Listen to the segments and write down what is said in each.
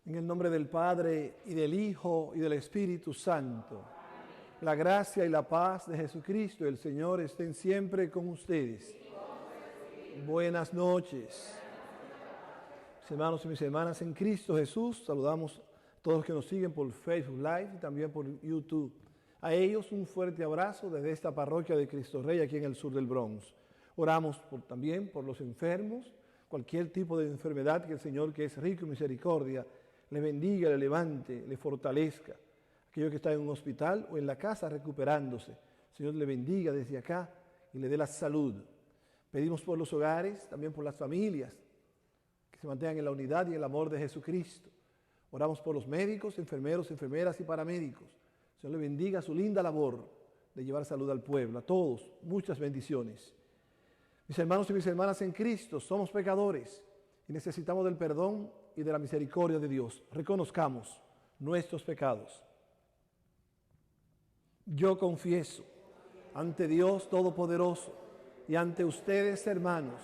En el nombre del Padre, y del Hijo, y del Espíritu Santo. La gracia y la paz de Jesucristo, el Señor, estén siempre con ustedes. Buenas noches. Mis hermanos y mis hermanas en Cristo Jesús, saludamos a todos los que nos siguen por Facebook Live y también por YouTube. A ellos un fuerte abrazo desde esta parroquia de Cristo Rey aquí en el sur del Bronx. Oramos también por los enfermos, cualquier tipo de enfermedad, que el Señor, que es rico en misericordia, le bendiga, le levante, le fortalezca. Aquellos que están en un hospital o en la casa recuperándose, el Señor le bendiga desde acá y le dé la salud. Pedimos por los hogares, también por las familias, que se mantengan en la unidad y en el amor de Jesucristo. Oramos por los médicos, enfermeros, enfermeras y paramédicos. El Señor le bendiga su linda labor de llevar salud al pueblo. A todos, muchas bendiciones. Mis hermanos y mis hermanas en Cristo, somos pecadores y necesitamos del perdón y de la misericordia de Dios. Reconozcamos nuestros pecados. Yo confieso ante Dios Todopoderoso y ante ustedes, hermanos,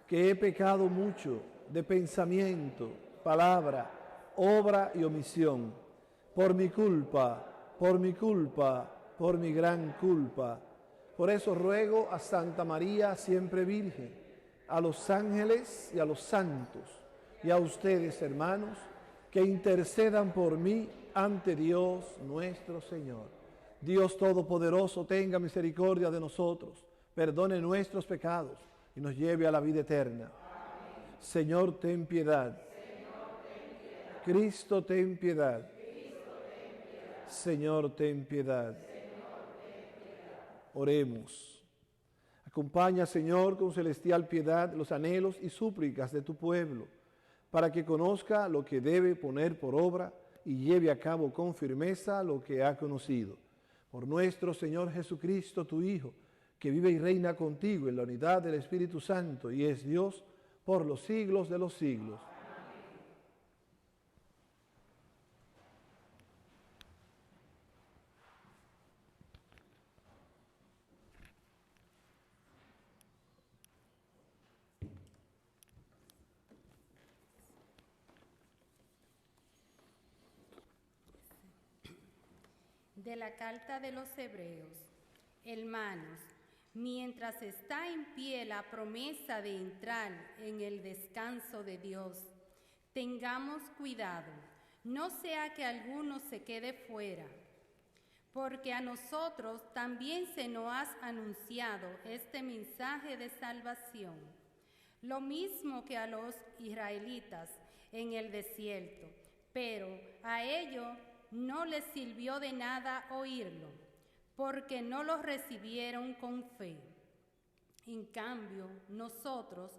que he pecado mucho de pensamiento, palabra, obra y omisión, por mi culpa, por mi gran culpa. Por eso ruego a Santa María, siempre Virgen, a los ángeles y a los santos, y a ustedes, hermanos, que intercedan por mí ante Dios nuestro Señor. Dios Todopoderoso, tenga misericordia de nosotros, perdone nuestros pecados y nos lleve a la vida eterna. Amén. Señor, ten piedad. Señor, ten piedad. Cristo, ten piedad. Cristo, ten piedad. Señor, ten piedad. Señor, ten piedad. Oremos. Acompaña, Señor, con celestial piedad los anhelos y súplicas de tu pueblo, para que conozca lo que debe poner por obra y lleve a cabo con firmeza lo que ha conocido. Por nuestro Señor Jesucristo, tu Hijo, que vive y reina contigo en la unidad del Espíritu Santo y es Dios por los siglos de los siglos. De la carta de los Hebreos. Hermanos, mientras está en pie la promesa de entrar en el descanso de Dios, tengamos cuidado, no sea que alguno se quede fuera, porque a nosotros también se nos ha anunciado este mensaje de salvación, lo mismo que a los israelitas en el desierto, pero a ellos no les sirvió de nada oírlo, porque no lo recibieron con fe. En cambio, nosotros,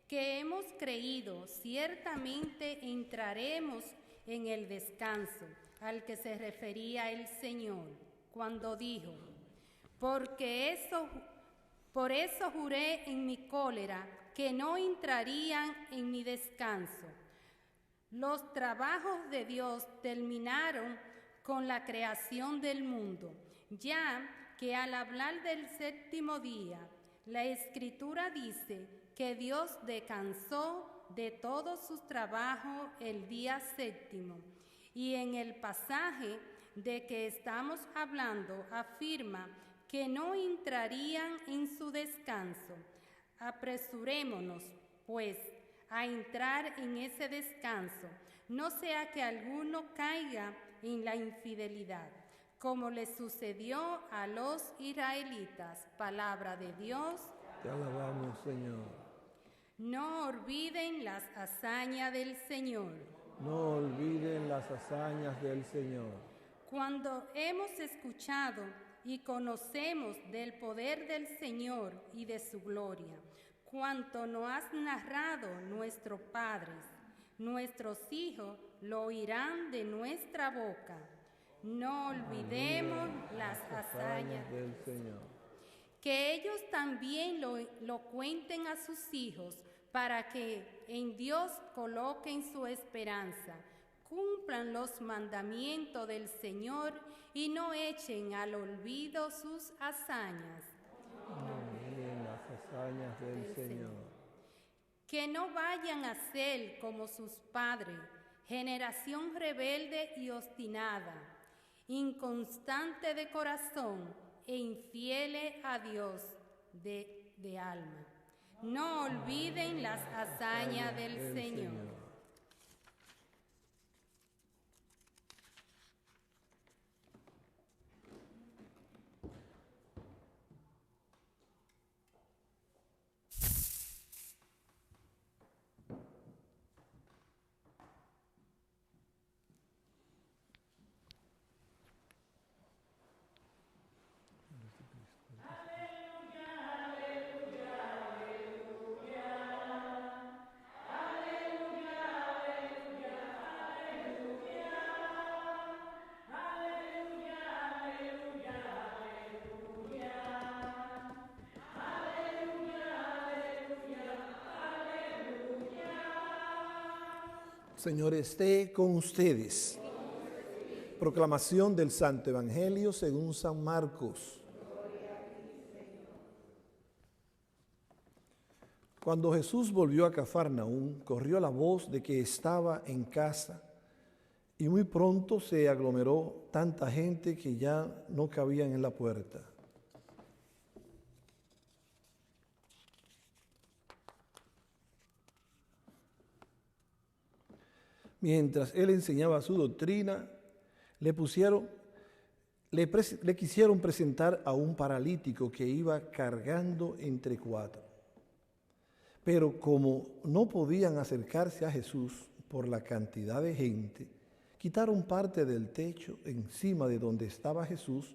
que hemos creído, ciertamente entraremos en el descanso al que se refería el Señor, cuando dijo: por eso juré en mi cólera que no entrarían en mi descanso. Los trabajos de Dios terminaron con la creación del mundo, ya que al hablar del séptimo día, la Escritura dice que Dios descansó de todos sus trabajos el día séptimo. Y en el pasaje de que estamos hablando afirma que no entrarían en su descanso. Apresurémonos, pues, a entrar en ese descanso, no sea que alguno caiga en la infidelidad, como le sucedió a los israelitas. Palabra de Dios. Te alabamos, Señor. No olviden las hazañas del Señor. No olviden las hazañas del Señor. Cuando hemos escuchado y conocemos del poder del Señor y de su gloria, cuanto nos has narrado nuestros padres, nuestros hijos lo oirán de nuestra boca. No olvidemos las hazañas del Señor. Que ellos también lo cuenten a sus hijos, para que en Dios coloquen su esperanza, cumplan los mandamientos del Señor y no echen al olvido sus hazañas. Las hazañas del Señor. Que no vayan a ser como sus padres, generación rebelde y obstinada, inconstante de corazón e infiel a Dios de alma. No olviden las hazañas del Señor. Señor esté con ustedes. Proclamación del Santo Evangelio según San Marcos. Cuando Jesús volvió a Cafarnaúm, corrió la voz de que estaba en casa, y muy pronto se aglomeró tanta gente que ya no cabían en la puerta. Mientras él enseñaba su doctrina, le quisieron presentar a un paralítico que iba cargando entre 4. Pero como no podían acercarse a Jesús por la cantidad de gente, quitaron parte del techo encima de donde estaba Jesús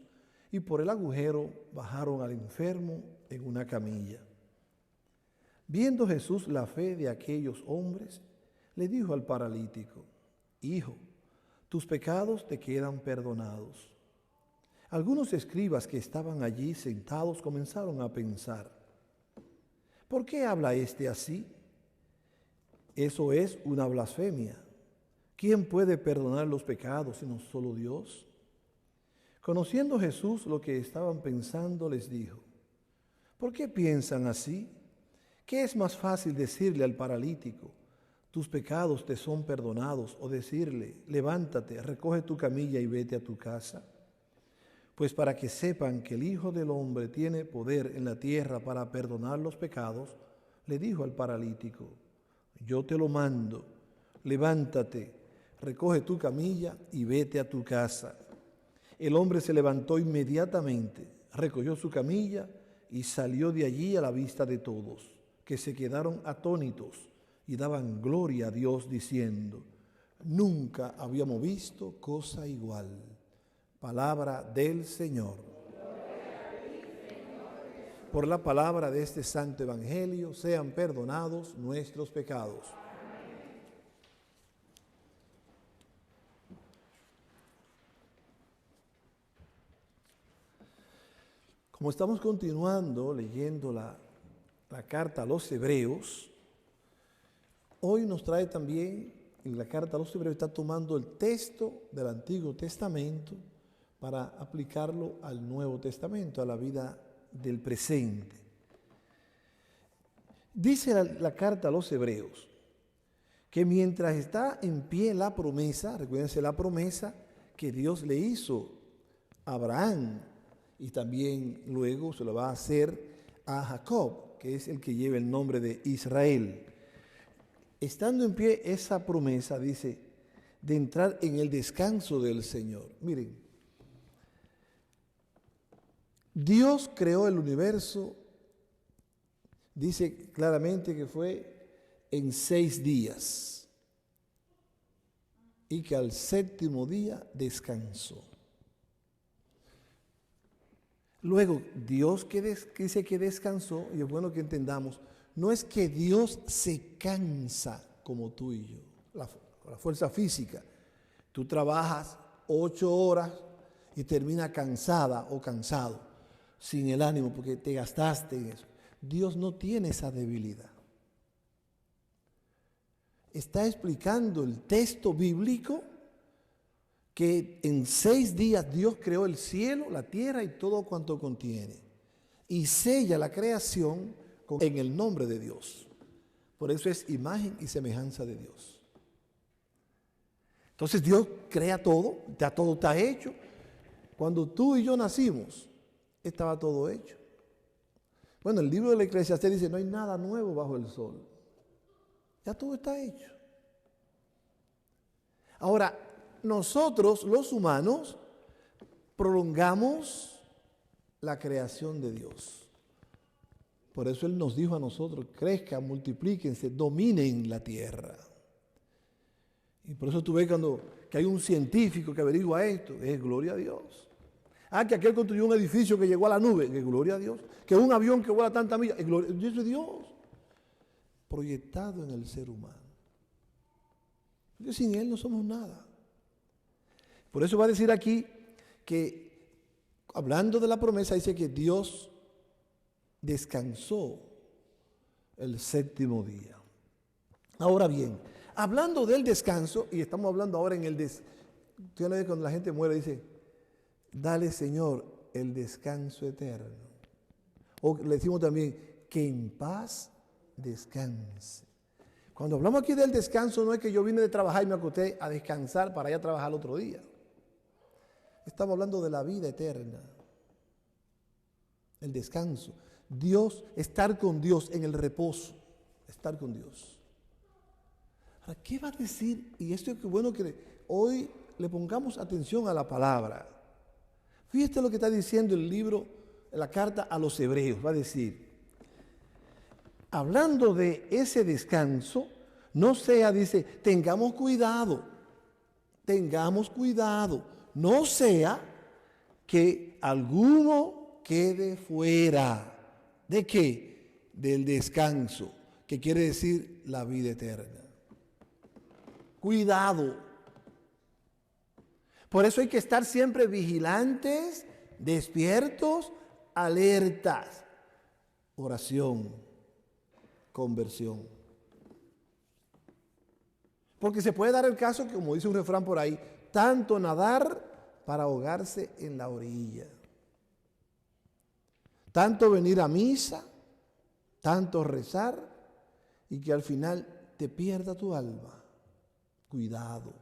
y por el agujero bajaron al enfermo en una camilla. Viendo Jesús la fe de aquellos hombres, le dijo al paralítico: Hijo, tus pecados te quedan perdonados. Algunos escribas que estaban allí sentados comenzaron a pensar: ¿por qué habla este así? Eso es una blasfemia. ¿Quién puede perdonar los pecados sino solo Dios? Conociendo Jesús lo que estaban pensando, les dijo: ¿por qué piensan así? ¿Qué es más fácil decirle al paralítico: tus pecados te son perdonados, o decirle: levántate, recoge tu camilla y vete a tu casa? Pues para que sepan que el Hijo del Hombre tiene poder en la tierra para perdonar los pecados, le dijo al paralítico: yo te lo mando, levántate, recoge tu camilla y vete a tu casa. El hombre se levantó inmediatamente, recogió su camilla y salió de allí a la vista de todos, que se quedaron atónitos y daban gloria a Dios diciendo: nunca habíamos visto cosa igual. Palabra del Señor. Por la palabra de este santo evangelio sean perdonados nuestros pecados. Como estamos continuando leyendo la carta a los Hebreos, hoy nos trae también, en la carta a los Hebreos está tomando el texto del Antiguo Testamento para aplicarlo al Nuevo Testamento, a la vida del presente. Dice la carta a los Hebreos que mientras está en pie la promesa, recuérdense la promesa que Dios le hizo a Abraham y también luego se lo va a hacer a Jacob, que es el que lleva el nombre de Israel. Estando en pie esa promesa, dice, de entrar en el descanso del Señor. Miren, Dios creó el universo, dice claramente que fue en 6 días y que al 7º día descansó. Luego, Dios dice que descansó, y es bueno que entendamos, no es que Dios se cansa como tú y yo, la fuerza física. Tú trabajas 8 horas y terminas cansada o cansado, sin el ánimo porque te gastaste en eso. Dios no tiene esa debilidad. Está explicando el texto bíblico que en 6 días Dios creó el cielo, la tierra y todo cuanto contiene. Y sella la creación en el nombre de Dios. Por eso es imagen y semejanza de Dios. Entonces Dios crea todo, ya todo está hecho. Cuando tú y yo nacimos, estaba todo hecho. Bueno, el libro de la Eclesiastés dice, no hay nada nuevo bajo el sol. Ya todo está hecho. Ahora, nosotros, los humanos, prolongamos la creación de Dios. Por eso Él nos dijo a nosotros, crezcan, multiplíquense, dominen la tierra. Y por eso tú ves que hay un científico que averigua esto, es gloria a Dios. Que aquel construyó un edificio que llegó a la nube, es gloria a Dios. Que un avión que vuela tantas millas, es gloria a Dios. Proyectado en el ser humano. Porque sin Él no somos nada. Por eso va a decir aquí que, hablando de la promesa, dice que Dios descansó el séptimo día. Ahora bien, hablando del descanso, y estamos hablando ahora en el descanso, cuando la gente muere dice, dale Señor el descanso eterno. O le decimos también, que en paz descanse. Cuando hablamos aquí del descanso, no es que yo vine de trabajar y me acosté a descansar para ir a trabajar el otro día. Estamos hablando de la vida eterna. El descanso. Dios, estar con Dios en el reposo. Estar con Dios. Ahora, ¿qué va a decir? Y esto es bueno que hoy le pongamos atención a la palabra. Fíjate lo que está diciendo el libro, la carta a los hebreos. Va a decir, hablando de ese descanso, no sea, dice, tengamos cuidado, no sea que alguno quede fuera. ¿De qué? Del descanso, que quiere decir la vida eterna. Cuidado. Por eso hay que estar siempre vigilantes, despiertos, alertas. Oración, conversión. Porque se puede dar el caso, como dice un refrán por ahí, tanto nadar para ahogarse en la orilla. Tanto venir a misa, tanto rezar y que al final te pierda tu alma. Cuidado.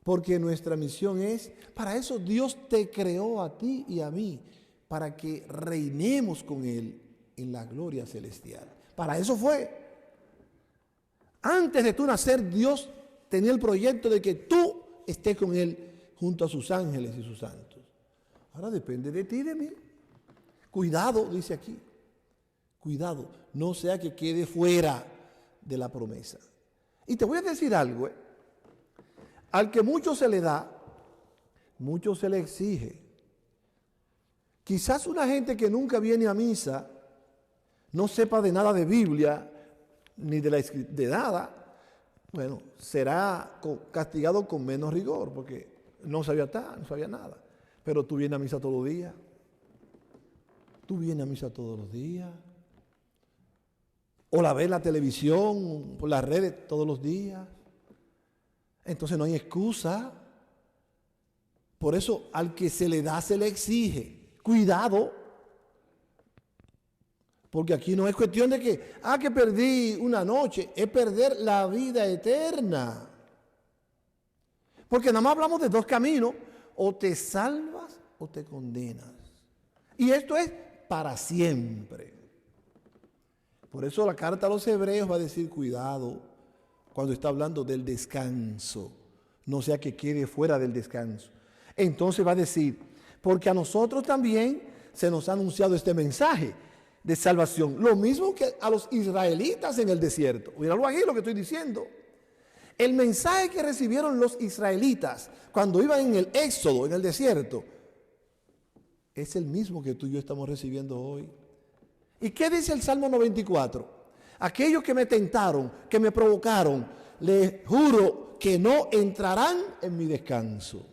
Porque nuestra misión es, para eso Dios te creó a ti y a mí, para que reinemos con Él en la gloria celestial. Para eso fue. Antes de tú nacer, Dios tenía el proyecto de que tú estés con Él junto a sus ángeles y sus santos. Ahora depende de ti y de mí. Cuidado, dice aquí. Cuidado, no sea que quede fuera de la promesa. Y te voy a decir algo, al que mucho se le da, mucho se le exige. Quizás una gente que nunca viene a misa, no sepa de nada de Biblia, ni de nada, bueno, será castigado con menos rigor, porque no sabía nada. Pero tú vienes a misa todos los días. Tú vienes a misa todos los días. O la ves en la televisión, por las redes todos los días. Entonces no hay excusa. Por eso al que se le da se le exige. Cuidado. Porque aquí no es cuestión de que perdí una noche. Es perder la vida eterna. Porque nada más hablamos de dos caminos. O te salvas o te condenas. Y esto es para siempre. Por eso la carta a los hebreos va a decir cuidado cuando está hablando del descanso. No sea que quede fuera del descanso. Entonces va a decir, porque a nosotros también se nos ha anunciado este mensaje de salvación. Lo mismo que a los israelitas en el desierto. Míralo aquí lo que estoy diciendo. El mensaje que recibieron los israelitas cuando iban en el éxodo, en el desierto, es el mismo que tú y yo estamos recibiendo hoy. ¿Y qué dice el Salmo 94? Aquellos que me tentaron, que me provocaron, les juro que no entrarán en mi descanso.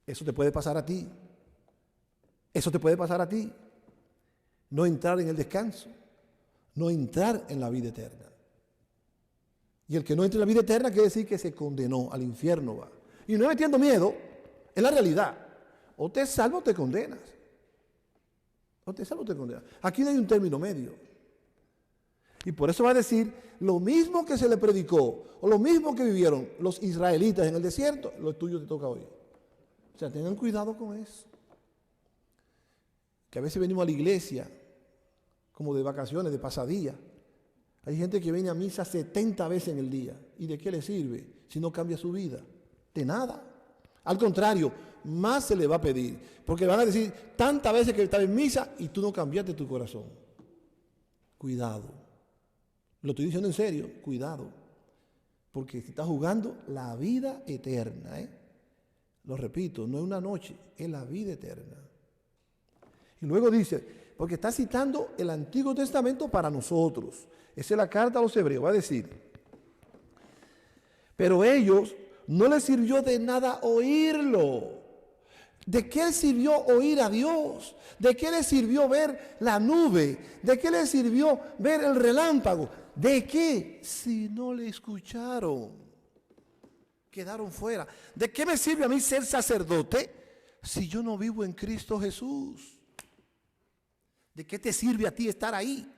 Eso te puede pasar a ti. Eso te puede pasar a ti. No entrar en el descanso. No entrar en la vida eterna. Y el que no entra en la vida eterna quiere decir que se condenó, al infierno va. Y no metiendo miedo, es la realidad. O te salvas o te condenas. O te salvas o te condenas. Aquí no hay un término medio. Y por eso va a decir lo mismo que se le predicó, o lo mismo que vivieron los israelitas en el desierto, lo tuyo te toca hoy. O sea, tengan cuidado con eso. Que a veces venimos a la iglesia como de vacaciones, de pasadía. Hay gente que viene a misa 70 veces en el día. ¿Y de qué le sirve si no cambia su vida? De nada. Al contrario, más se le va a pedir. Porque le van a decir tantas veces que estás en misa y tú no cambiaste tu corazón. Cuidado. Lo estoy diciendo en serio. Cuidado. Porque se está jugando la vida eterna. Lo repito, no es una noche, es la vida eterna. Y luego dice, porque está citando el Antiguo Testamento para nosotros. Esa es la carta a los hebreos, va a decir. Pero ellos no les sirvió de nada oírlo. ¿De qué les sirvió oír a Dios? ¿De qué les sirvió ver la nube? ¿De qué les sirvió ver el relámpago? ¿De qué? Si no le escucharon, quedaron fuera. ¿De qué me sirve a mí ser sacerdote si yo no vivo en Cristo Jesús? ¿De qué te sirve a ti estar ahí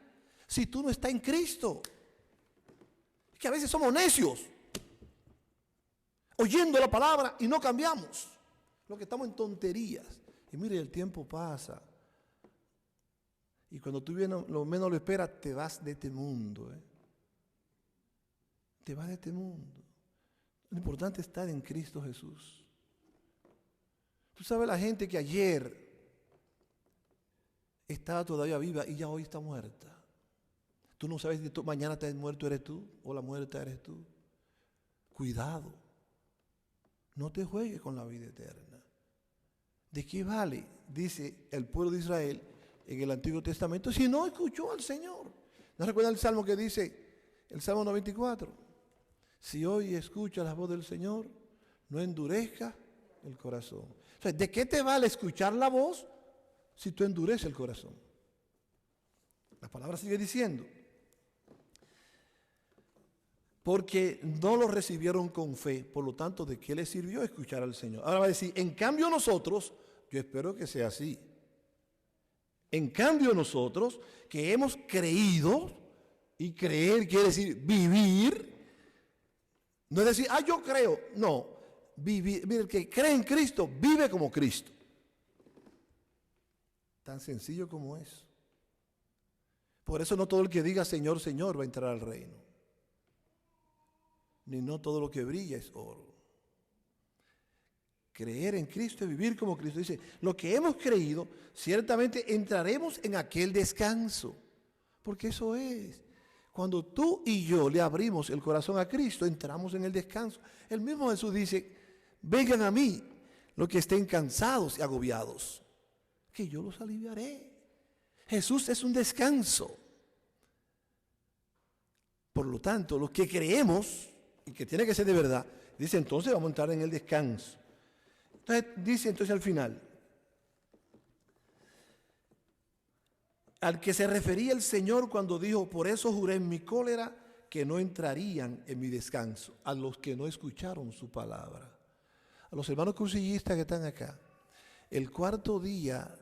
si tú no estás en Cristo? Es que a veces somos necios, oyendo la palabra y no cambiamos. Lo que estamos en tonterías. Y mire, el tiempo pasa. Y cuando tú vienes, lo menos lo esperas, te vas de este mundo. Te vas de este mundo. Lo importante es estar en Cristo Jesús. Tú sabes la gente que ayer estaba todavía viva y ya hoy está muerta. Tú no sabes si mañana te muerto eres tú o la muerta eres tú. Cuidado. No te juegues con la vida eterna. ¿De qué vale, dice el pueblo de Israel en el Antiguo Testamento, si no escuchó al Señor? ¿No recuerdan el Salmo que dice, el Salmo 94? Si hoy escuchas la voz del Señor, no endurezca el corazón. O sea, ¿de qué te vale escuchar la voz si tú endureces el corazón? La palabra sigue diciendo, porque no lo recibieron con fe, por lo tanto, ¿de qué les sirvió escuchar al Señor? Ahora va a decir, en cambio nosotros, yo espero que sea así. En cambio nosotros, que hemos creído, y creer quiere decir vivir, no es decir, yo creo, no, vivir. Mira, el que cree en Cristo, vive como Cristo. Tan sencillo como eso. Por eso no todo el que diga Señor, Señor va a entrar al reino. Ni no todo lo que brilla es oro. Creer en Cristo es vivir como Cristo. Dice, lo que hemos creído, ciertamente entraremos en aquel descanso. Porque eso es. Cuando tú y yo le abrimos el corazón a Cristo, entramos en el descanso. El mismo Jesús dice, vengan a mí los que estén cansados y agobiados, que yo los aliviaré. Jesús es un descanso. Por lo tanto, los que creemos, y que tiene que ser de verdad, dice entonces vamos a entrar en el descanso. Entonces dice al final, al que se refería el Señor cuando dijo, por eso juré en mi cólera que no entrarían en mi descanso, a los que no escucharon su palabra. A los hermanos cursillistas que están acá, el cuarto día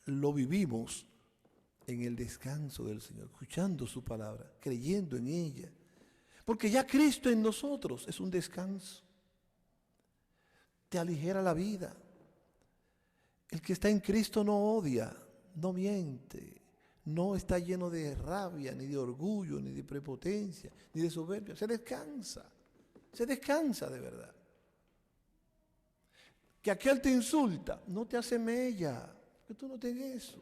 lo vivimos en el descanso del Señor, escuchando su palabra, creyendo en ella. Porque ya Cristo en nosotros es un descanso. Te aligera la vida. El que está en Cristo no odia, no miente, no está lleno de rabia, ni de orgullo, ni de prepotencia, ni de soberbia. Se descansa de verdad. Que aquel te insulta, no te hace mella, que tú no tengas eso.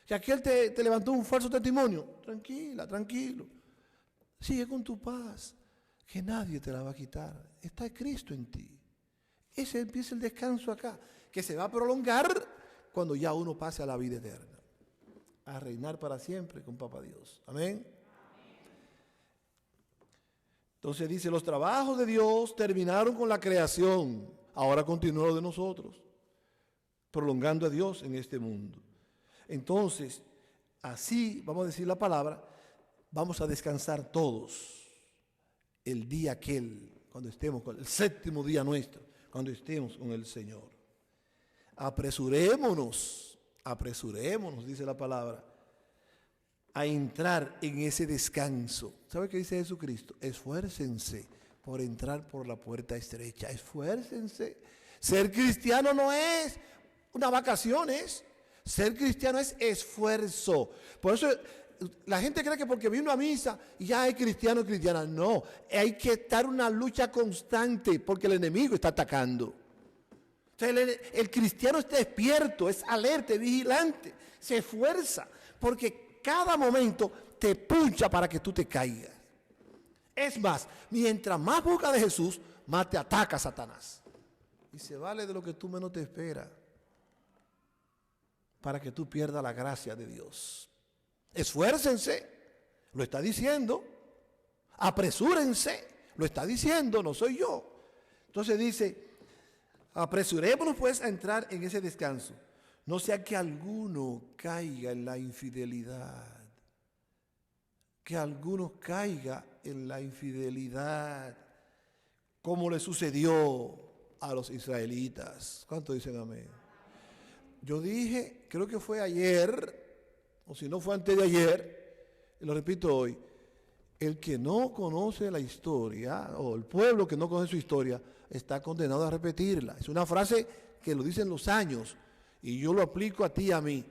Que aquel te levantó un falso testimonio, tranquila, tranquilo. Sigue con tu paz, que nadie te la va a quitar. Está Cristo en ti. Ese empieza el descanso acá, que se va a prolongar cuando ya uno pase a la vida eterna. A reinar para siempre con Papá Dios. Amén. Entonces dice, los trabajos de Dios terminaron con la creación. Ahora continúa lo de nosotros, prolongando a Dios en este mundo. Entonces, así, vamos a decir la palabra, vamos a descansar todos el día aquel, cuando estemos con el séptimo día nuestro, cuando estemos con el Señor. Apresurémonos, dice la palabra, a entrar en ese descanso. ¿Sabe qué dice Jesucristo? Esfuércense por entrar por la puerta estrecha. Esfuércense. Ser cristiano no es una vacaciones. Ser cristiano es esfuerzo. Por eso la gente cree que porque vino a misa y ya es cristiano o cristiana. No, hay que estar en una lucha constante porque el enemigo está atacando. Entonces el cristiano está despierto, es alerta, es vigilante, se esfuerza porque cada momento te puncha para que tú te caigas. Es más, mientras más buscas de Jesús, más te ataca Satanás. Y se vale de lo que tú menos te esperas para que tú pierdas la gracia de Dios. Esfuércense, lo está diciendo. Apresúrense, lo está diciendo, no soy yo. Entonces dice, apresurémonos pues a entrar en ese descanso. No sea que alguno caiga en la infidelidad. Que alguno caiga en la infidelidad, como le sucedió a los israelitas. ¿Cuántos dicen amén? Yo dije, creo que fue ayer, o si no fue antes de ayer, y lo repito hoy, el que no conoce la historia, o el pueblo que no conoce su historia, está condenado a repetirla. Es una frase que lo dicen los años, y yo lo aplico a ti y a mí.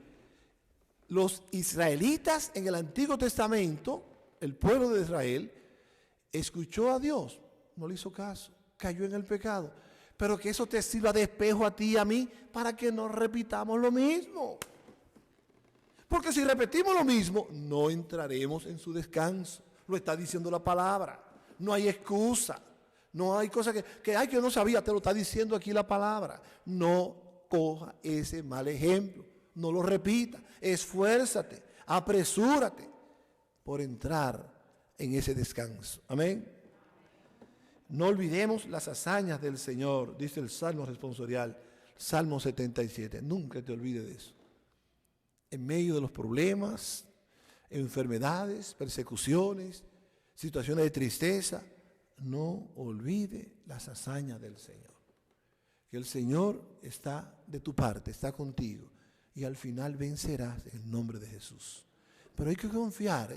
Los israelitas en el Antiguo Testamento, el pueblo de Israel, escuchó a Dios, no le hizo caso, cayó en el pecado. Pero que eso te sirva de espejo a ti y a mí para que no repitamos lo mismo. Porque si repetimos lo mismo, no entraremos en su descanso. Lo está diciendo la palabra. No hay excusa. No hay cosa que no sabía, te lo está diciendo aquí la palabra. No coja ese mal ejemplo. No lo repita. Esfuérzate, apresúrate por entrar en ese descanso. Amén. No olvidemos las hazañas del Señor, dice el Salmo responsorial, Salmo 77. Nunca te olvides de eso. En medio de los problemas, enfermedades, persecuciones, situaciones de tristeza, no olvide las hazañas del Señor. Que el Señor está de tu parte, está contigo. Y al final vencerás en el nombre de Jesús. Pero hay que confiar,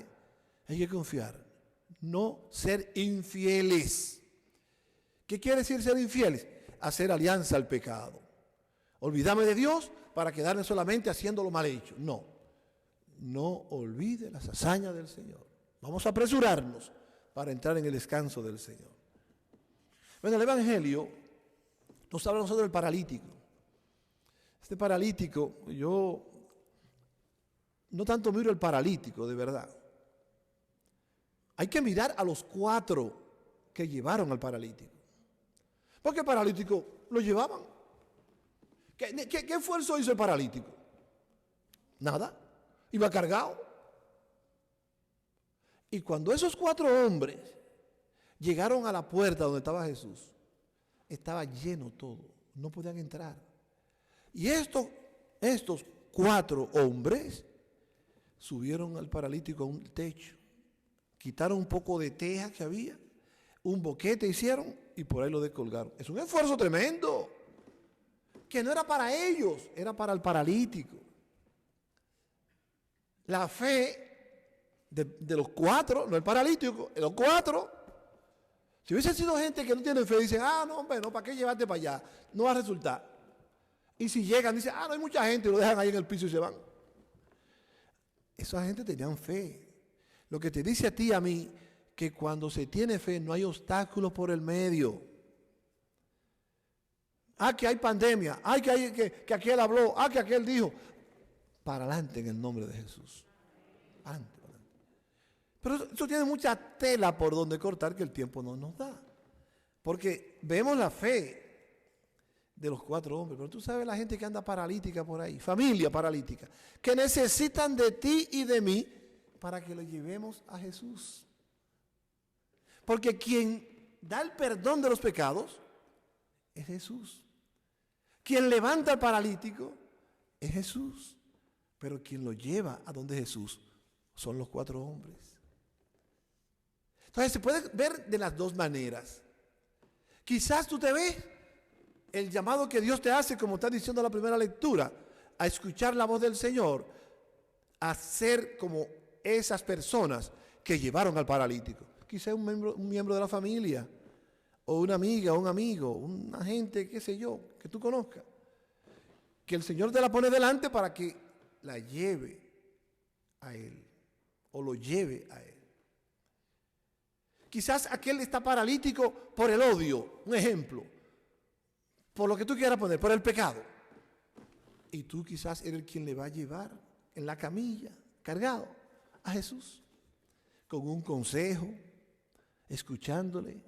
hay que confiar. No ser infieles. ¿Qué quiere decir ser infieles? Hacer alianza al pecado. Olvidarme de Dios para quedarme solamente haciendo lo mal hecho. No. No olvide las hazañas del Señor. Vamos a apresurarnos para entrar en el descanso del Señor. Bueno, el Evangelio nos habla a nosotros del paralítico. Este paralítico, yo no tanto miro el paralítico, de verdad. Hay que mirar a los 4 que llevaron al paralítico. Porque el paralítico lo llevaban. ¿Qué esfuerzo hizo el paralítico? Nada. Iba cargado. Y cuando esos 4 hombres llegaron a la puerta donde estaba Jesús, estaba lleno todo. No podían entrar. Y estos 4 hombres subieron al paralítico a un techo. Quitaron un poco de teja que había. Un boquete hicieron y por ahí lo descolgaron. Es un esfuerzo tremendo, que no era para ellos, era para el paralítico. La fe de los 4, no el paralítico, de los 4. Si hubiesen sido gente que no tiene fe, dicen, no, hombre, no, ¿para qué llevarte para allá? No va a resultar. Y si llegan, dicen, no hay mucha gente, y lo dejan ahí en el piso y se van. Esa gente tenían fe. Lo que te dice a ti y a mí, que cuando se tiene fe no hay obstáculos por el medio. Que hay pandemia, que aquel habló, que aquel dijo. Para adelante en el nombre de Jesús. Adelante. Pero eso tiene mucha tela por donde cortar que el tiempo no nos da. Porque vemos la fe de los 4 hombres, pero tú sabes la gente que anda paralítica por ahí, familia paralítica, que necesitan de ti y de mí para que lo llevemos a Jesús. Porque quien da el perdón de los pecados es Jesús. Quien levanta al paralítico es Jesús. Pero quien lo lleva a donde Jesús son los 4 hombres. Entonces se puede ver de las 2 maneras. Quizás tú te ves el llamado que Dios te hace, como está diciendo la primera lectura, a escuchar la voz del Señor, a ser como esas personas que llevaron al paralítico. Quizá un miembro de la familia, o una amiga, o un amigo, una gente, qué sé yo, que tú conozcas. Que el Señor te la pone delante para que la lleve a Él, o lo lleve a Él. Quizás aquel está paralítico por el odio, un ejemplo, por lo que tú quieras poner, por el pecado. Y tú quizás eres quien le va a llevar en la camilla, cargado, a Jesús, con un consejo, escuchándole,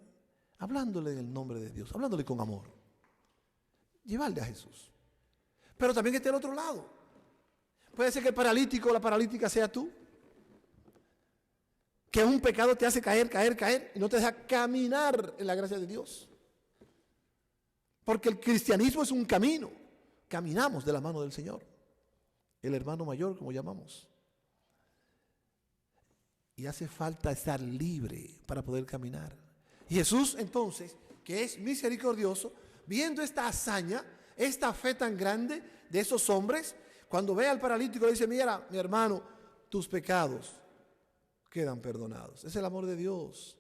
hablándole en el nombre de Dios, hablándole con amor. Llevarle a Jesús. Pero también está el otro lado. Puede ser que el paralítico o la paralítica sea tú. Que un pecado te hace caer y no te deja caminar en la gracia de Dios. Porque el cristianismo es un camino. Caminamos de la mano del Señor. El hermano mayor, como llamamos. Y hace falta estar libre para poder caminar. Y Jesús, entonces, que es misericordioso, viendo esta hazaña, esta fe tan grande de esos hombres, cuando ve al paralítico le dice: mira, mi hermano, tus pecados quedan perdonados. Es el amor de Dios,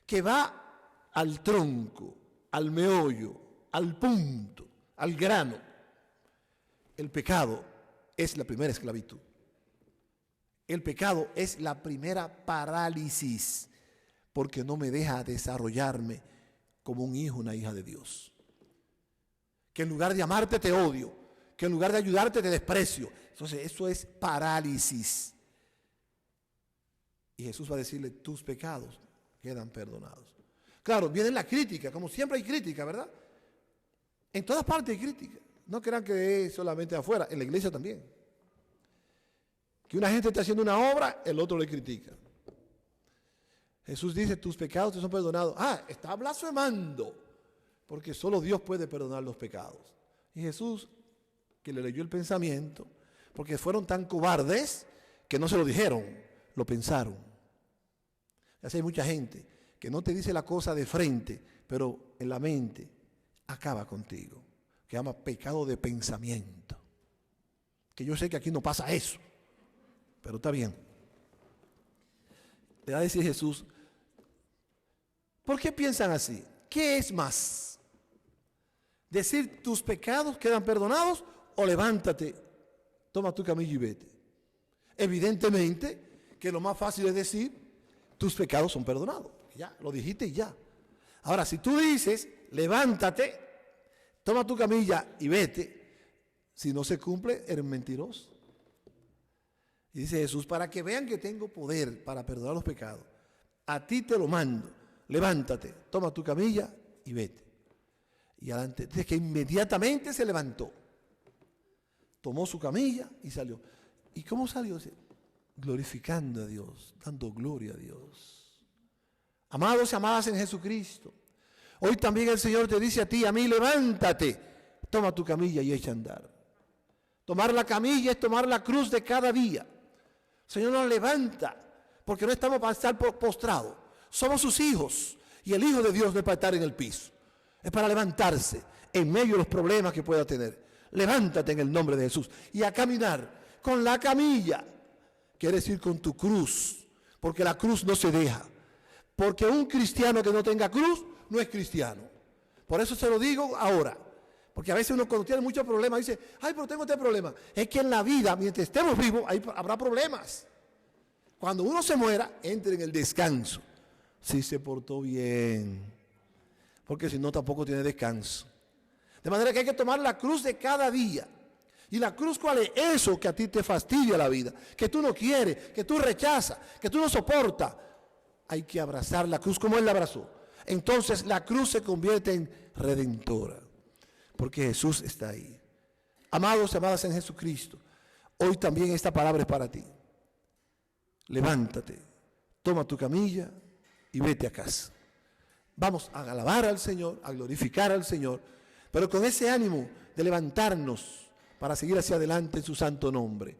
que va al tronco, al meollo, al punto, al grano. El pecado es la primera esclavitud. El pecado es la primera parálisis, porque no me deja desarrollarme como un hijo, una hija de Dios. Que en lugar de amarte te odio, que en lugar de ayudarte te desprecio. Entonces eso es parálisis. Y Jesús va a decirle: tus pecados quedan perdonados. Claro, viene la crítica, como siempre hay crítica, ¿verdad? En todas partes hay crítica. No crean que es solamente afuera, en la iglesia también. Que una gente está haciendo una obra, el otro le critica. Jesús dice: tus pecados te son perdonados. Está blasfemando, porque solo Dios puede perdonar los pecados. Y Jesús, que le leyó el pensamiento, porque fueron tan cobardes que no se lo dijeron, lo pensaron. Así hay mucha gente que no te dice la cosa de frente, pero en la mente acaba contigo, que llama pecado de pensamiento. Que yo sé que aquí no pasa eso, pero está bien. Le va a decir Jesús: ¿por qué piensan así? ¿Qué es más? ¿Decir tus pecados quedan perdonados o levántate, toma tu camilla y vete? Evidentemente que lo más fácil es decir: tus pecados son perdonados. Ya, lo dijiste y ya. Ahora, si tú dices: levántate, toma tu camilla y vete, si no se cumple, eres mentiroso. Y dice Jesús: para que vean que tengo poder para perdonar los pecados, a ti te lo mando, levántate, toma tu camilla y vete. Y adelante, dice que inmediatamente se levantó, tomó su camilla y salió. ¿Y cómo salió? Glorificando a Dios, dando gloria a Dios. Amados y amadas en Jesucristo, hoy también el Señor te dice a ti, a mí: levántate, toma tu camilla y echa a andar. Tomar la camilla es tomar la cruz de cada día. El Señor nos levanta, porque no estamos para estar postrados. Somos sus hijos, y el Hijo de Dios no es para estar en el piso. Es para levantarse en medio de los problemas que pueda tener. Levántate en el nombre de Jesús y a caminar con la camilla. Quiere decir con tu cruz, porque la cruz no se deja. Porque un cristiano que no tenga cruz no es cristiano. Por eso se lo digo ahora. Porque a veces uno, cuando tiene muchos problemas, dice: ay, pero tengo este problema. Es que en la vida, mientras estemos vivos, ahí habrá problemas. Cuando uno se muera, entre en el descanso. Si se portó bien. Porque si no, tampoco tiene descanso. De manera que hay que tomar la cruz de cada día. ¿Y la cruz cuál es? Eso que a ti te fastidia la vida, que tú no quieres, que tú rechazas, que tú no soportas. Hay que abrazar la cruz como Él la abrazó. Entonces la cruz se convierte en redentora, porque Jesús está ahí. Amados y amadas en Jesucristo, hoy también esta palabra es para ti. Levántate, toma tu camilla y vete a casa. Vamos a alabar al Señor, a glorificar al Señor, pero con ese ánimo de levantarnos para seguir hacia adelante en su santo nombre.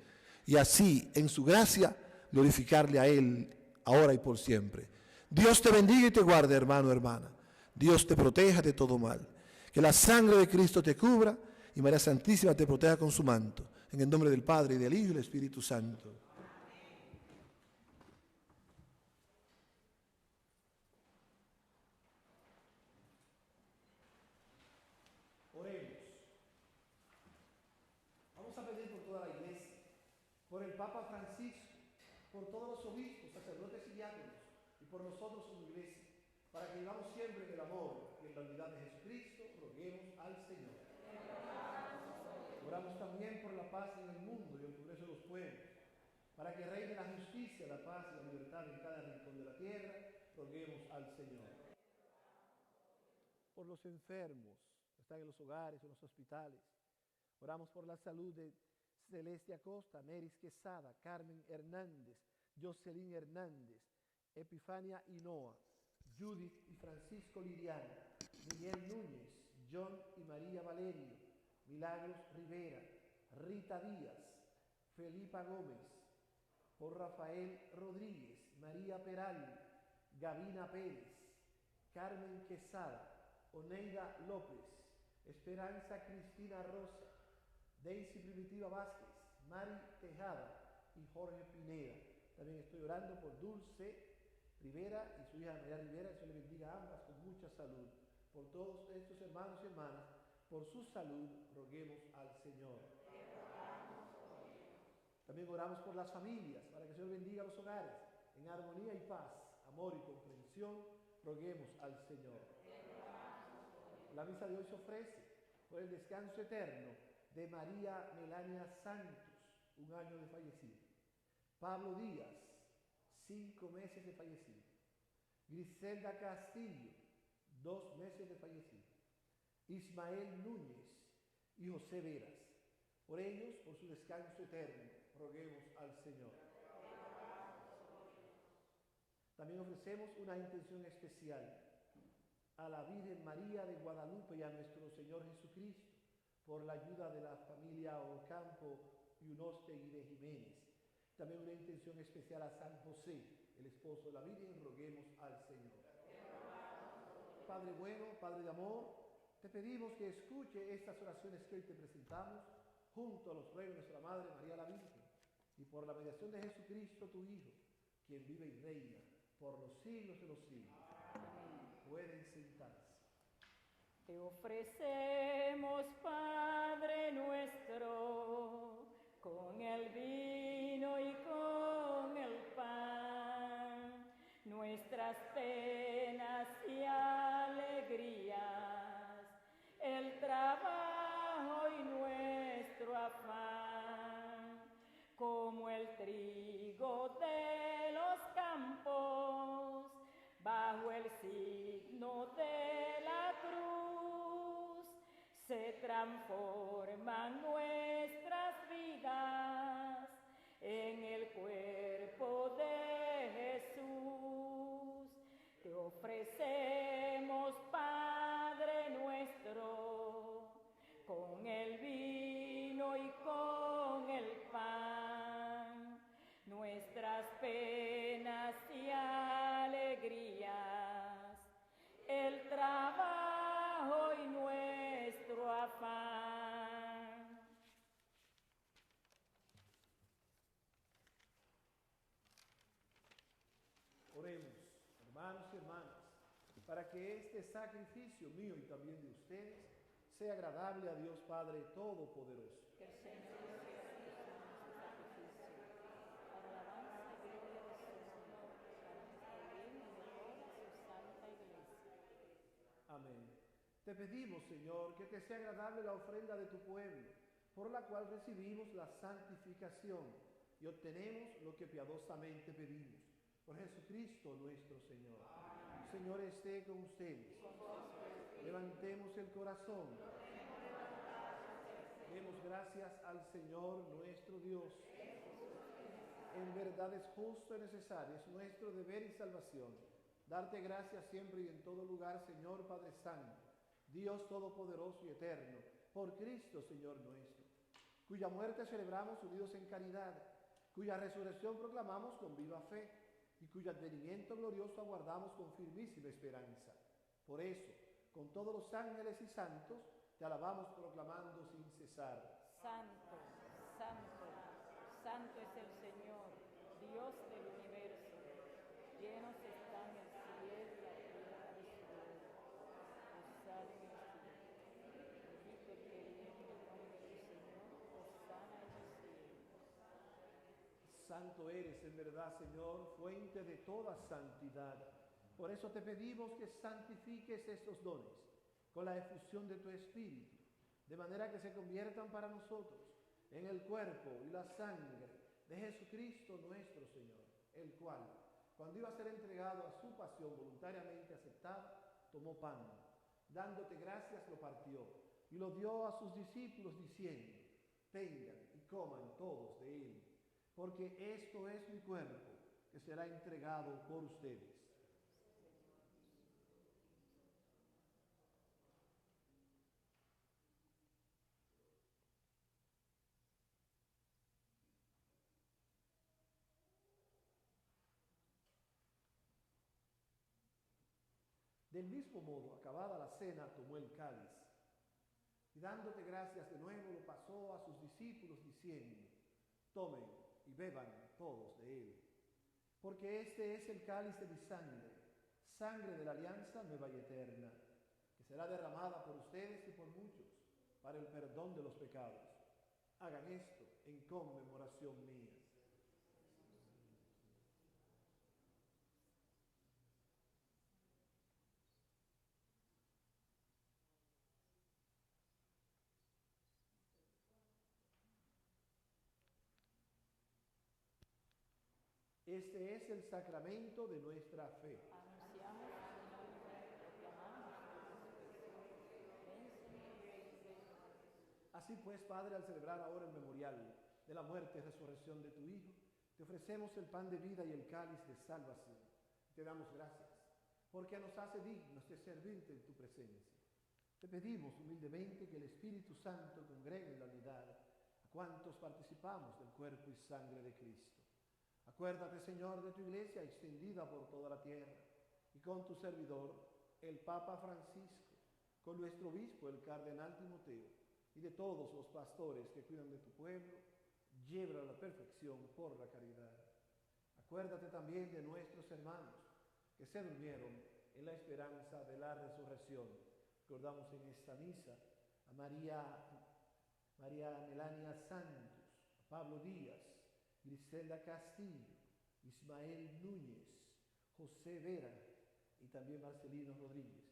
Y así, en su gracia, glorificarle a Él ahora y por siempre. Dios te bendiga y te guarde, hermano, hermana. Dios te proteja de todo mal. Que la sangre de Cristo te cubra y María Santísima te proteja con su manto. En el nombre del Padre, y del Hijo y del Espíritu Santo. Papa Francisco, por todos los obispos, sacerdotes y diáconos, y por nosotros como iglesia, para que vivamos siempre en el amor y en la unidad de Jesucristo, roguemos al Señor. Oramos también por la paz en el mundo y el progreso de los pueblos, para que reine la justicia, la paz y la libertad en cada rincón de la tierra, roguemos al Señor. Por los enfermos que están en los hogares, en los hospitales, oramos por la salud de Celestia Costa, Neris Quesada, Carmen Hernández, Jocelyn Hernández, Epifania Hinoa, Judith y Francisco Liriana, Miguel Núñez, John y María Valerio, Milagros Rivera, Rita Díaz, Felipa Gómez, por Rafael Rodríguez, María Peral, Gavina Pérez, Carmen Quesada, Oneida López, Esperanza Cristina Rosa, Daisy Primitiva Vázquez, Mari Tejada y Jorge Pineda. También estoy orando por Dulce Rivera y su hija María Rivera, Dios le bendiga a ambas con mucha salud. Por todos estos hermanos y hermanas, por su salud, roguemos al Señor. También oramos por las familias, para que el Señor bendiga los hogares, en armonía y paz, amor y comprensión, roguemos al Señor. La misa de hoy se ofrece por el descanso eterno de María Melania Santos, 1 año de fallecido. Pablo Díaz, 5 meses de fallecido. Griselda Castillo, 2 meses de fallecido. Ismael Núñez y José Veras. Por ellos, por su descanso eterno, roguemos al Señor. También ofrecemos una intención especial a la Virgen María de Guadalupe y a nuestro Señor Jesucristo, por la ayuda de la familia Ocampo y Unostegui de Jiménez. También una intención especial a San José, el esposo de la Virgen, roguemos al Señor. Padre bueno, Padre de amor, te pedimos que escuche estas oraciones que hoy te presentamos, junto a los ruegos de nuestra Madre María la Virgen, y por la mediación de Jesucristo, tu Hijo, quien vive y reina por los siglos de los siglos. Amén. Pueden sentarse. Te ofrecemos, Padre nuestro, con el vino y con el pan, nuestras penas y alegrías, el trabajo y nuestro afán, como el trigo de los campos, bajo el signo de la cruz, se transforman nuestras vidas en el cuerpo de Jesús. Te ofrecemos, Padre nuestro, con el vino y con el pan, nuestras penas y alegrías, el trabajo y nuestro afán. Oremos, hermanos y hermanas, para que este sacrificio mío y también de ustedes sea agradable a Dios Padre Todopoderoso. Que el Señor reciba este sacrificio para la alabanza y gloria de su nombre, para nuestro bien y de toda su santa iglesia. Amén. Te pedimos, Señor, que te sea agradable la ofrenda de tu pueblo, por la cual recibimos la santificación y obtenemos lo que piadosamente pedimos. Por Jesucristo nuestro Señor. Amén. El Señor esté con ustedes. Levantemos el corazón. Demos gracias al Señor nuestro Dios. En verdad es justo y necesario, es nuestro deber y salvación. Darte gracias siempre y en todo lugar, Señor Padre Santo, Dios Todopoderoso y Eterno, por Cristo, Señor nuestro, cuya muerte celebramos unidos en caridad, cuya resurrección proclamamos con viva fe y cuyo advenimiento glorioso aguardamos con firmísima esperanza. Por eso, con todos los ángeles y santos, te alabamos proclamando sin cesar. Santo, santo, santo es el Señor, Dios del universo. Llenos están el cielo y la tierra de su gloria. Hosana en el cielo. Bendito el que viene en el nombre del Señor. Hosana en el cielo. Santo eres en verdad, Señor, fuente de toda santidad. Por eso te pedimos que santifiques estos dones con la efusión de tu Espíritu, de manera que se conviertan para nosotros en el cuerpo y la sangre de Jesucristo nuestro Señor, el cual, cuando iba a ser entregado a su pasión voluntariamente aceptada, tomó pan, dándote gracias lo partió y lo dio a sus discípulos diciendo: tengan y coman todos de él, porque esto es mi cuerpo que será entregado por ustedes. Del mismo modo, acabada la cena, tomó el cáliz y dándote gracias de nuevo lo pasó a sus discípulos diciendo: tomen y beban todos de él, porque este es el cáliz de mi sangre, sangre de la alianza nueva y eterna, que será derramada por ustedes y por muchos para el perdón de los pecados. Hagan esto en conmemoración mía. Este es el sacramento de nuestra fe. Anunciamos tu nombre, proclamamos tu resurrección. Ven, Señor Jesús. Así pues, Padre, al celebrar ahora el memorial de la muerte y resurrección de tu Hijo, te ofrecemos el pan de vida y el cáliz de salvación. Te damos gracias, porque nos hace dignos de servirte en tu presencia. Te pedimos humildemente que el Espíritu Santo congregue en la unidad a cuantos participamos del cuerpo y sangre de Cristo. Acuérdate, Señor, de tu iglesia extendida por toda la tierra, y con tu servidor, el Papa Francisco, con nuestro obispo, el cardenal Timoteo, y de todos los pastores que cuidan de tu pueblo, llévala a la perfección por la caridad. Acuérdate también de nuestros hermanos que se durmieron en la esperanza de la resurrección. Recordamos en esta misa a María Melania Santos, a Pablo Díaz, Griselda Castillo, Ismael Núñez, José Vera y también Marcelino Rodríguez.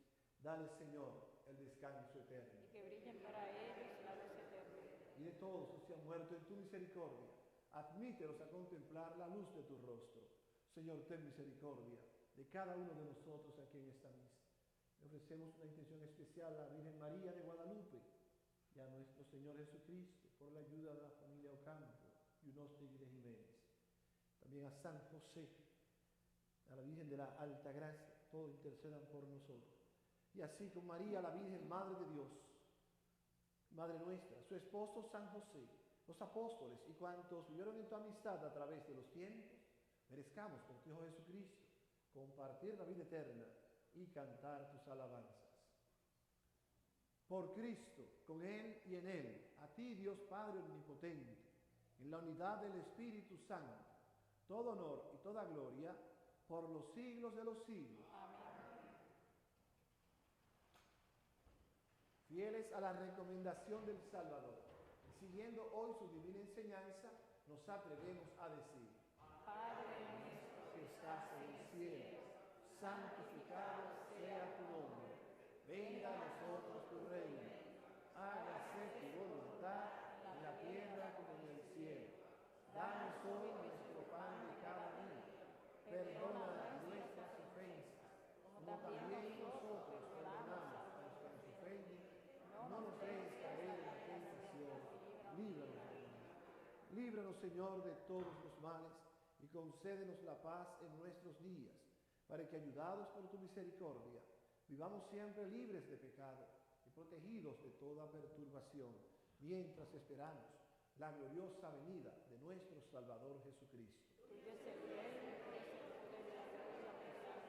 Dale, Señor, el descanso eterno. Y que brillen para ellos la luz eterna. Y de todos los que han muerto en tu misericordia, admítelos a contemplar la luz de tu rostro. Señor, ten misericordia de cada uno de nosotros aquí en esta misa. Le ofrecemos una intención especial a la Virgen María de Guadalupe y a nuestro Señor Jesucristo por la ayuda de la familia Ocampo y unos de Jiménez. También a San José, a la Virgen de la Alta Gracia, todos intercedan por nosotros. Y así con María, la Virgen Madre de Dios, Madre nuestra, su esposo San José, los apóstoles y cuantos vivieron en tu amistad a través de los tiempos, merezcamos por tu Hijo Jesucristo compartir la vida eterna y cantar tus alabanzas. Por Cristo, con Él y en Él, a ti, Dios Padre Omnipotente, en la unidad del Espíritu Santo, todo honor y toda gloria por los siglos de los siglos. Amén. Fieles a la recomendación del Salvador, y siguiendo hoy su divina enseñanza, nos atrevemos a decir: Padre nuestro que estás en el cielo, santificado sea tu nombre. Venga a nosotros tu reino. Hágase tu voluntad en la tierra como en el cielo. Danos hoy nuestro pan de cada día. Perdona nuestras ofensas, como también nosotros perdonamos a los que nos ofenden. No nos dejes caer en la tentación. Líbranos del mal. Líbranos, Señor, de todos los males y concédenos la paz en nuestros días, para que, ayudados por tu misericordia, vivamos siempre libres de pecado y protegidos de toda perturbación, mientras esperamos la gloriosa venida de nuestro Salvador Jesucristo. Tuyo es el reino, tuyo es el poder y la gloria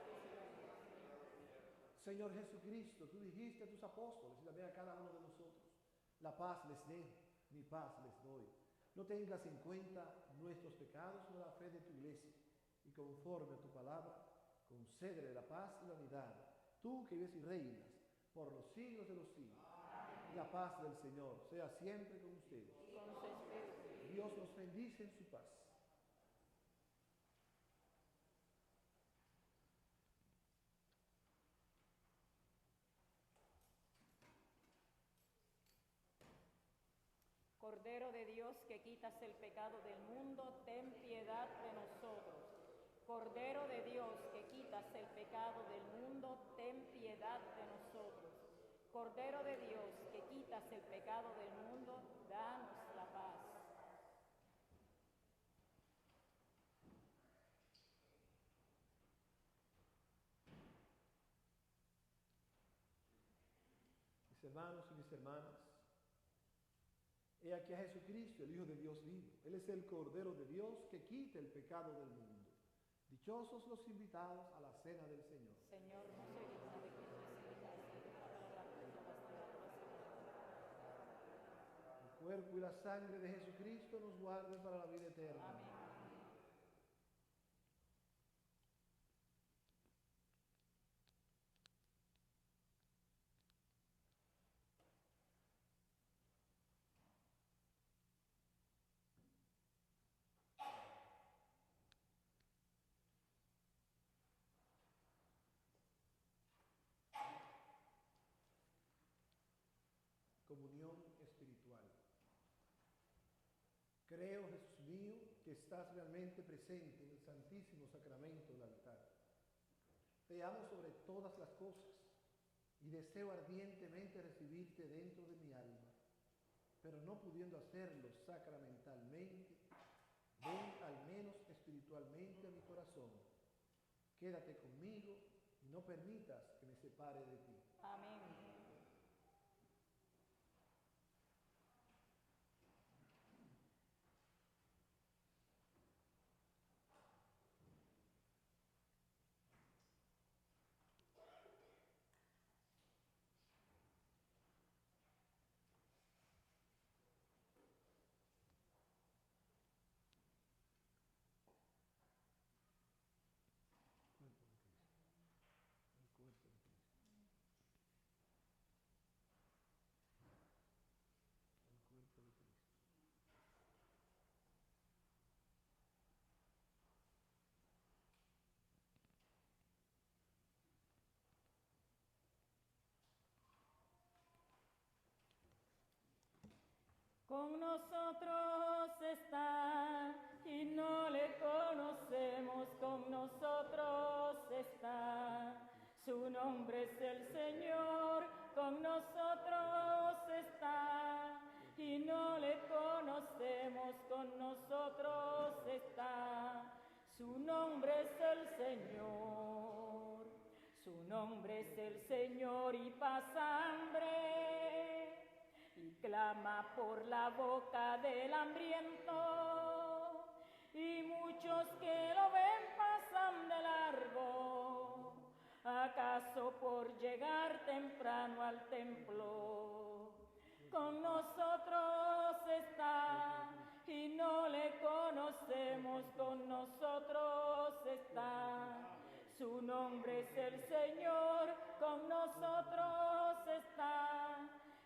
por siempre. Señor Jesucristo, tú dijiste a tus apóstoles y también a cada uno de nosotros: la paz les dejo, mi paz les doy. No tengas en cuenta nuestros pecados, sino la fe de tu iglesia, y conforme a tu palabra, concédele la paz y la unidad, tú que vives y reinas por los siglos de los siglos. Y la paz del Señor sea siempre con ustedes. Con su espíritu. Dios nos bendice en su paz. Cordero de Dios que quitas el pecado del mundo, ten piedad de nosotros. Cordero de Dios que quitas el pecado del mundo, ten piedad de nosotros. Cordero de Dios que quitas el pecado del mundo, danos la paz. Mis hermanos y mis hermanas, he aquí a Jesucristo, el Hijo de Dios vivo. Él es el Cordero de Dios que quita el pecado del mundo. Dichosos los invitados a la cena del Señor. Señor, no soy digna de que entres en mi casa, pero una palabra tuya bastará para salvarme. El cuerpo y la sangre de Jesucristo nos guarden para la vida eterna. Amén. Comunión espiritual. Creo, Jesús mío, que estás realmente presente en el Santísimo Sacramento del altar. Te amo sobre todas las cosas y deseo ardientemente recibirte dentro de mi alma, pero no pudiendo hacerlo sacramentalmente, ven al menos espiritualmente a mi corazón. Quédate conmigo y no permitas que me separe de ti. Amén. Con nosotros está y no le conocemos, con nosotros está. Su nombre es el Señor, con nosotros está y no le conocemos, con nosotros está. Su nombre es el Señor, su nombre es el Señor y pasa hambre. Y clama por la boca del hambriento, y muchos que lo ven pasan de largo, acaso por llegar temprano al templo. Con nosotros está, y no le conocemos, con nosotros está. Su nombre es el Señor, con nosotros está.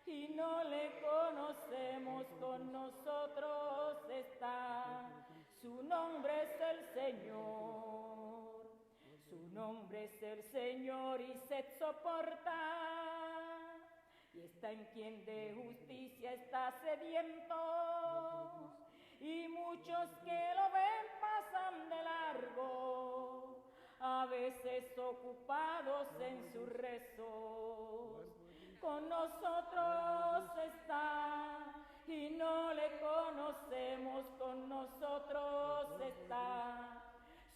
Y no le conocemos, con nosotros está. Su nombre es el Señor, su nombre es el Señor y se soporta. Y está en quien de justicia está sediento. Y muchos que lo ven pasan de largo, a veces ocupados en sus rezos. Con nosotros está y no le conocemos, con nosotros está.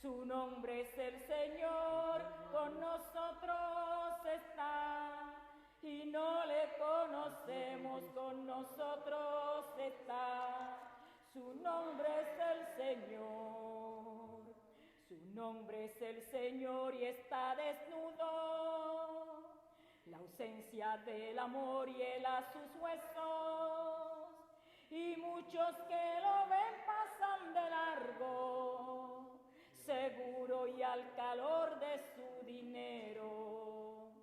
Su nombre es el Señor, con nosotros está y no le conocemos, con nosotros está. Su nombre es el Señor, su nombre es el Señor y está desnudo. La ausencia del amor hiela sus huesos, y muchos que lo ven pasan de largo, seguro y al calor de su dinero.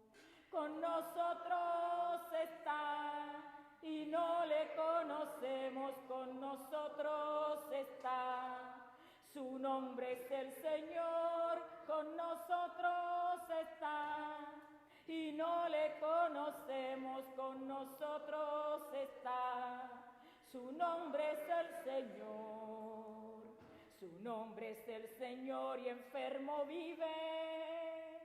Con nosotros está, y no le conocemos, con nosotros está. Su nombre es el Señor, con nosotros está. Y no le conocemos, con nosotros está. Su nombre es el Señor, su nombre es el Señor y enfermo vive,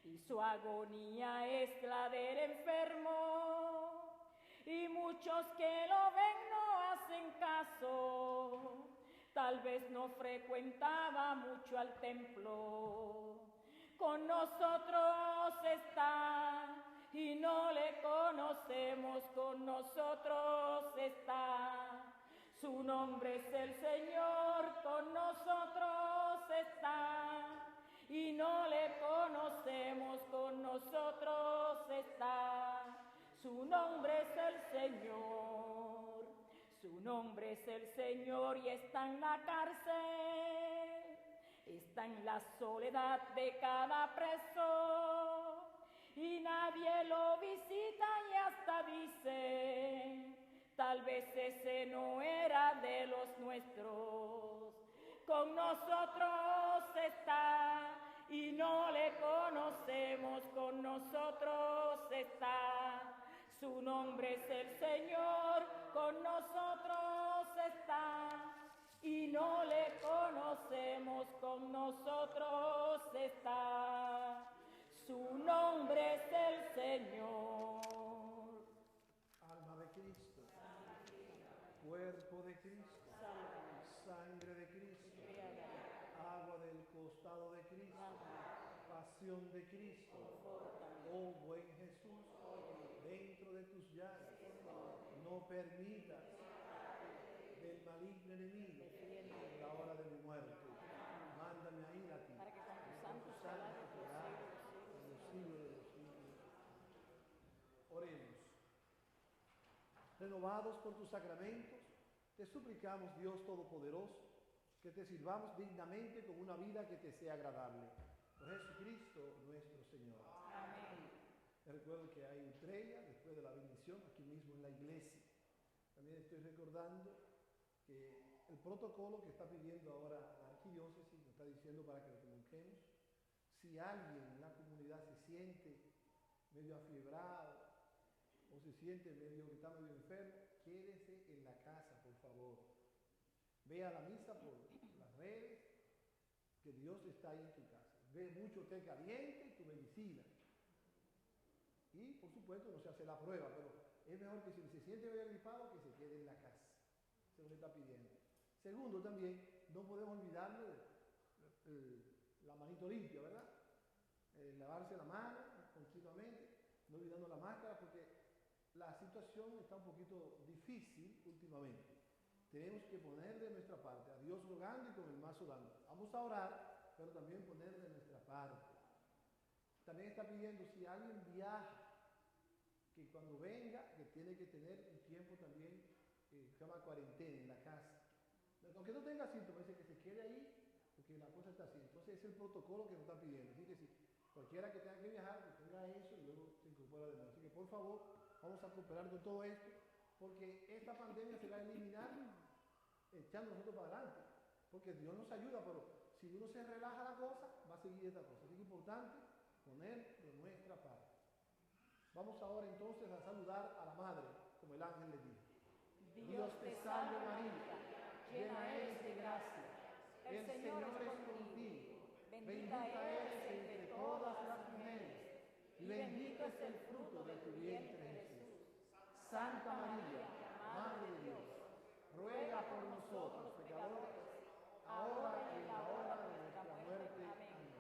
y su agonía es la del enfermo, y muchos que lo ven no hacen caso, tal vez no frecuentaba mucho al templo, con nosotros está, y no le conocemos, con nosotros está. Su nombre es el Señor, con nosotros está, y no le conocemos, con nosotros está. Su nombre es el Señor, su nombre es el Señor y está en la cárcel, está en la soledad de cada preso. Y nadie lo visita y hasta dice, tal vez ese no era de los nuestros. Con nosotros está y no le conocemos, con nosotros está. Su nombre es el Señor, con nosotros está. Y no le conocemos, con nosotros está. Su nombre es el Señor. Alma de Cristo, cuerpo de Cristo, sangre de Cristo, agua del costado de Cristo, pasión de Cristo. Oh buen Jesús, dentro de tus llagas, no permitas del maligno enemigo en la hora de mi muerte. Mándame a ir a ti, Para que con tu santo en salario los siglos de los siglos. Oremos. Renovados por tus sacramentos, te suplicamos, Dios Todopoderoso, que te sirvamos dignamente con una vida que te sea agradable. Por Jesucristo nuestro Señor. Amén. Te recuerdo que hay entrega después de la bendición aquí mismo en la iglesia. También estoy recordando que el protocolo que está pidiendo ahora la arquidiócesis nos está diciendo para que lo comuniquemos. Si alguien en la comunidad se siente medio afiebrado o se siente medio que está medio enfermo, quédese en la casa, por favor. Ve a la misa por las redes, que Dios está ahí en tu casa. Ve mucho té caliente y tu medicina. Y, por supuesto, no se hace la prueba, pero es mejor que si se siente medio gripado, que se quede en la casa. Se lo está pidiendo. Segundo, también, no podemos olvidarnos de la manito limpia, ¿verdad? Lavarse la mano continuamente, no olvidando la máscara, porque la situación está un poquito difícil últimamente. Tenemos que poner de nuestra parte, a Dios rogando y con el mazo dando. Vamos a orar, pero también poner de nuestra parte. También está pidiendo, si alguien viaja, que cuando venga, que tiene que tener un tiempo también, se llama cuarentena en la casa. Aunque no tenga síntomas, dice que se quede ahí, porque la cosa está así. Entonces es el protocolo que nos está pidiendo. Así que si cualquiera que tenga que viajar, que tenga eso y luego se incorpora de nuevo. Así que por favor, vamos a cooperar con todo esto, porque esta pandemia se va a eliminar echando nosotros para adelante. Porque Dios nos ayuda, pero si uno se relaja la cosa, va a seguir esta cosa. Así que es importante poner de nuestra parte. Vamos ahora entonces a saludar a la Madre, como el ángel le dijo. Dios te salve María, llena eres de gracia. El Señor es contigo. Bendita eres entre todas las mujeres, y bendito es el fruto de tu vientre Jesús. Santa María, Madre de Dios, ruega por nosotros pecadores, ahora y en la hora de nuestra muerte. Amén.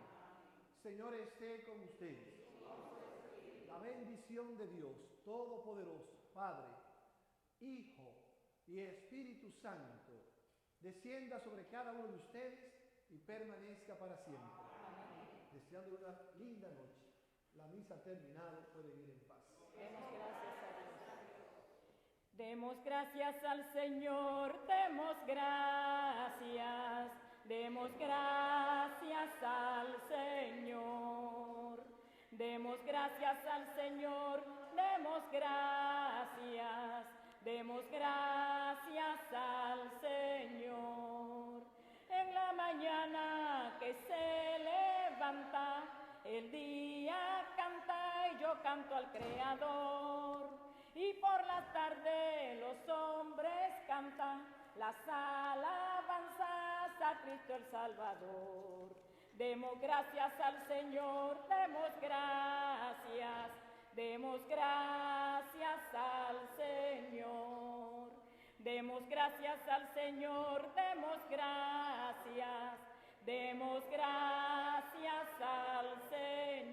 Señor esté con ustedes. La bendición de Dios Todopoderoso, Padre, Hijo y Espíritu Santo, descienda sobre cada uno de ustedes y permanezca para siempre. Amén. Deseando una linda noche. La misa ha terminado, pueden ir en paz. Demos gracias a Dios. Demos gracias al Señor, demos gracias. Demos gracias al Señor. Demos gracias al Señor, demos gracias. Demos gracias al Señor. En la mañana que se levanta, el día canta y yo canto al Creador. Y por la tarde los hombres cantan cantan las alabanzas a Cristo el Salvador. Demos gracias al Señor, demos gracias al Señor. Demos gracias al Señor, demos gracias al Señor.